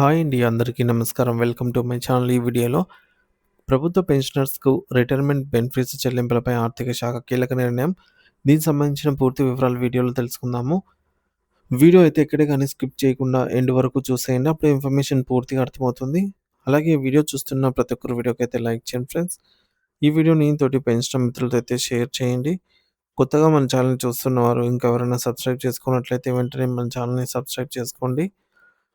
Hi అండి. అందరికీ నమస్కారం. Welcome to my channel. ఈ వీడియోలో ప్రభుత్వ పెన్షనర్స్‌కు రిటైర్మెంట్ బెనిఫిట్స్ చెల్లింపులపై ఆర్థిక శాఖ కీలక నిర్ణయం. దీనికి సంబంధించిన పూర్తి వివరాలు వీడియోలో తెలుసుకుందాము. వీడియో అయితే ఎక్కడే గాని స్కిప్ చేయకుండా ఎండ్ వరకు చూసేయండి. అప్పుడు ఇన్ఫర్మేషన్ పూర్తిగా అర్థమవుతుంది. అలాగే వీడియో చూస్తున్న ప్రతి ఒక్కరు వీడియోకైతే లైక్ చేయండి ఫ్రెండ్స్. ఈ వీడియోని తోటి పెన్షనర్ మిత్రులతో అయితే షేర్ చేయండి. కొత్తగా మన ఛానల్‌ని చూస్తున్నవారు ఇంకెవరైనా సబ్స్క్రైబ్ చేసుకున్నట్లయితే వెంటనే మన ఛానల్‌ని సబ్స్క్రైబ్ చేసుకోండి.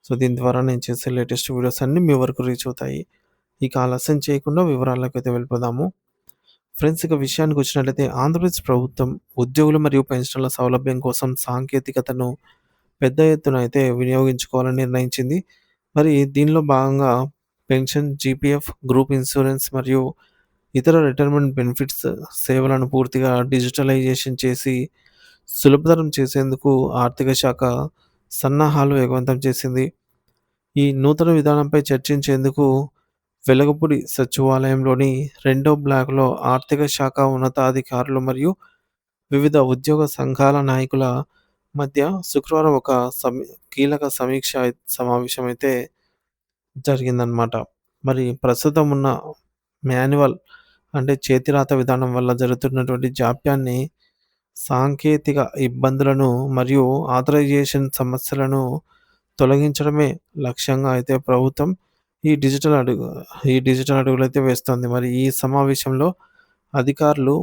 సో, దీని ద్వారా నేను చేసే లేటెస్ట్ వీడియోస్ అన్నీ మీ వరకు రీచ్ అవుతాయి. ఇక ఆలస్యం చేయకుండా వివరాల్లోకైతే వెళ్ళిపోదాము. ఫ్రెండ్స్, ఇక విషయానికొచ్చినట్లయితే ఆంధ్రప్రదేశ్ ప్రభుత్వం ఉద్యోగులు మరియు పెన్షనర్ల సౌలభ్యం కోసం సాంకేతికతను పెద్ద ఎత్తున అయితే వినియోగించుకోవాలని నిర్ణయించింది. మరి దీనిలో భాగంగా పెన్షన్, జీపీఎఫ్, గ్రూప్ ఇన్సూరెన్స్ మరియు ఇతర రిటైర్మెంట్ బెనిఫిట్స్ సేవలను పూర్తిగా డిజిటలైజేషన్ చేసి సులభతరం చేసేందుకు ఆర్థిక శాఖ సన్నాహాలు వేగవంతం చేసింది. ఈ నూతన విధానంపై చర్చించేందుకు వెలగపూడి సచివాలయంలోని రెండో బ్లాక్‌లో ఆర్థిక శాఖ ఉన్నతాధికారులు మరియు వివిధ ఉద్యోగ సంఘాల నాయకుల మధ్య శుక్రవారం ఒక కీలక సమీక్ష సమావేశం అయితే జరిగిందనమాట. మరి ప్రస్తుతం ఉన్న మాన్యువల్ అంటే చేతిరాత విధానం వల్ల జరుగుతున్నటువంటి జాప్యాన్ని, సాంకేతిక ఇబ్బందులను మరియు ఆథరైజేషన్ సమస్యలను తొలగించడమే లక్ష్యంగా అయితే ప్రభుత్వం ఈ డిజిటల్ అడుగులైతే వేస్తోంది. మరి ఈ సమావేశంలో అధికారులు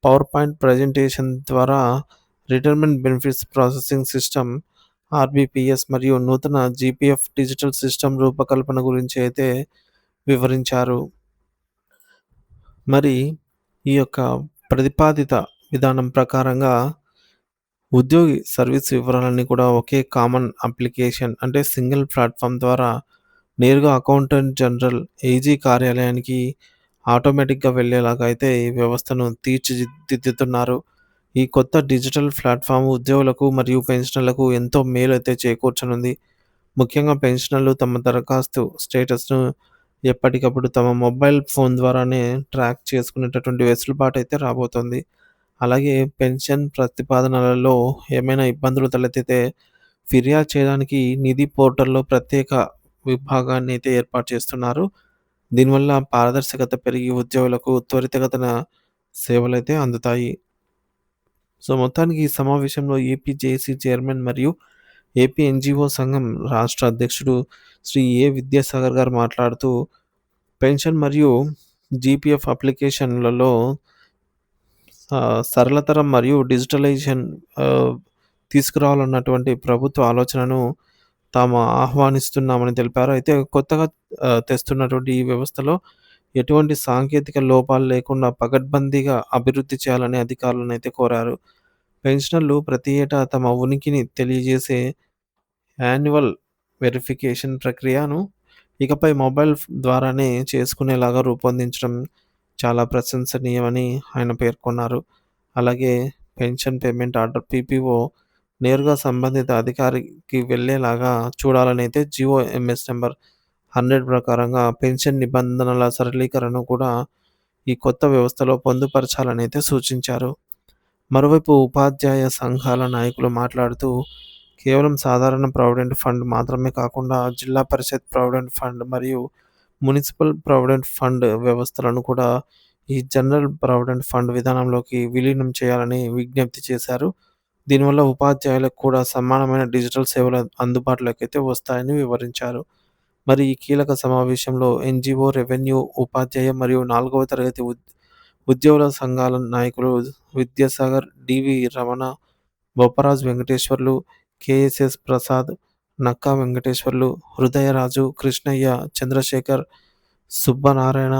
పవర్ పాయింట్ ప్రజెంటేషన్ ద్వారా రిటైర్మెంట్ బెనిఫిట్స్ ప్రాసెసింగ్ సిస్టమ్ ఆర్‌బీపీఎస్ మరియు నూతన జీపీఎఫ్ డిజిటల్ సిస్టమ్ రూపకల్పన గురించి అయితే వివరించారు. మరి ఈ యొక్క ప్రతిపాదిత విధానం ప్రకారంగా ఉద్యోగి సర్వీస్ వివరాలన్నీ కూడా ఒకే కామన్ అప్లికేషన్ అంటే సింగిల్ ప్లాట్‌ఫామ్ ద్వారా నేరుగా అకౌంటెంట్ జనరల్, ఏజీ కార్యాలయానికి ఆటోమేటిక్‌గా వెళ్ళేలాగా అయితే ఈ వ్యవస్థను తీర్చిదిద్దుతున్నారు. ఈ కొత్త డిజిటల్ ప్లాట్‌ఫామ్ ఉద్యోగులకు మరియు పెన్షనర్లకు ఎంతో మేలైతే చేకూర్చనుంది. ముఖ్యంగా పెన్షనర్లు తమ దరఖాస్తు స్టేటస్‌ను ఎప్పటికప్పుడు తమ మొబైల్ ఫోన్ ద్వారానే ట్రాక్ చేసుకునేటటువంటి వెసులుబాటు అయితే రాబోతోంది. అలాగే పెన్షన్ ప్రతిపాదనలలో ఏమైనా ఇబ్బందులు తలెత్తితే ఫిర్యాదు చేయడానికి నిధి పోర్టల్‌లో ప్రత్యేక విభాగాన్ని అయితే ఏర్పాటు చేస్తున్నారు. దీనివల్ల పారదర్శకత పెరిగి ఉద్యోగులకు త్వరితగతిన సేవలైతే అందుతాయి. సో, మొత్తానికి ఈ సమావేశంలో ఏపీ జేఏసీ చైర్మన్ మరియు ఏపీ ఎన్‌జీఓ సంఘం రాష్ట్ర అధ్యక్షుడు శ్రీ విద్యాసాగర్ గారు మాట్లాడుతూ, పెన్షన్ మరియు జీపీఎఫ్ అప్లికేషన్‌లలో సరళతరం మరియు డిజిటలైజేషన్ ఆహ్, తీసుకురావాలన్నటువంటి ప్రభుత్వ ఆలోచనను తాము ఆహ్వానిస్తున్నామని తెలిపారు. అయితే కొత్తగా తెస్తున్నటువంటి ఈ వ్యవస్థలో ఎటువంటి సాంకేతిక లోపాలు లేకుండా పకడ్బందీగా అభివృద్ధి చేయాలని అధికారులనైతే కోరారు. పెన్షనర్లు ప్రతి ఏటా తమ ఉనికిని తెలియజేసే యాన్యువల్ వెరిఫికేషన్ ప్రక్రియను ఇకపై మొబైల్ ద్వారానే చేసుకునేలాగా రూపొందించడం చాలా ప్రశంసనీయమని ఆయన పేర్కొన్నారు. అలాగే పెన్షన్ పేమెంట్ ఆర్డర్ పీపీఓ నేరుగా సంబంధిత అధికారికి వెళ్ళేలాగా చూడాలని అయితే జీవో ఎంఎస్ నంబర్ 100 ప్రకారంగా పెన్షన్ నిబంధనల సరళీకరణను కూడా ఈ కొత్త వ్యవస్థలో పొందుపరచాలని అయితే సూచించారు. మరోవైపు ఉపాధ్యాయ సంఘాల నాయకులు మాట్లాడుతూ, కేవలం సాధారణ ప్రావిడెంట్ ఫండ్ మాత్రమే కాకుండా జిల్లా పరిషత్ ప్రావిడెంట్ ఫండ్ మరియు మునిసిపల్ ప్రావిడెంట్ ఫండ్ వ్యవస్థలను కూడా ఈ జనరల్ ప్రావిడెంట్ ఫండ్ విధానంలోకి విలీనం చేయాలని విజ్ఞప్తి చేశారు. దీనివల్ల ఉపాధ్యాయులకు కూడా సమానమైన డిజిటల్ సేవలు అందుబాటులోకి అయితే వస్తాయని వివరించారు. మరి ఈ కీలక సమావేశంలో ఎన్‌జీఓ, రెవెన్యూ, ఉపాధ్యాయ మరియు 4వ తరగతి ఉద్యోగుల సంఘాల నాయకులు విద్యాసాగర్, డివి రమణ, బొప్పరాజు వెంకటేశ్వర్లు, కేఎస్ఎస్ ప్రసాద్, నక్కా వెంకటేశ్వర్లు, హృదయరాజు, కృష్ణయ్య, చంద్రశేఖర్, సుబ్బనారాయణ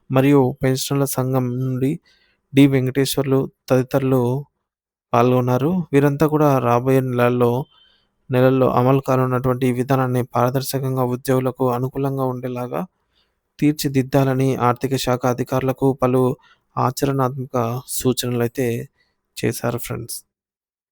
మరియు పెన్షనర్ల సంఘం నుండి డి వెంకటేశ్వర్లు తదితరులు పాల్గొన్నారు. వీరంతా కూడా రాబోయే నెలల్లో అమలు కానున్నటువంటి ఈ విధానాన్ని పారదర్శకంగా ఉద్యోగులకు అనుకూలంగా ఉండేలాగా తీర్చిదిద్దాలని ఆర్థిక శాఖ అధికారులకు పలు ఆచరణాత్మక సూచనలైతే చేశారు ఫ్రెండ్స్.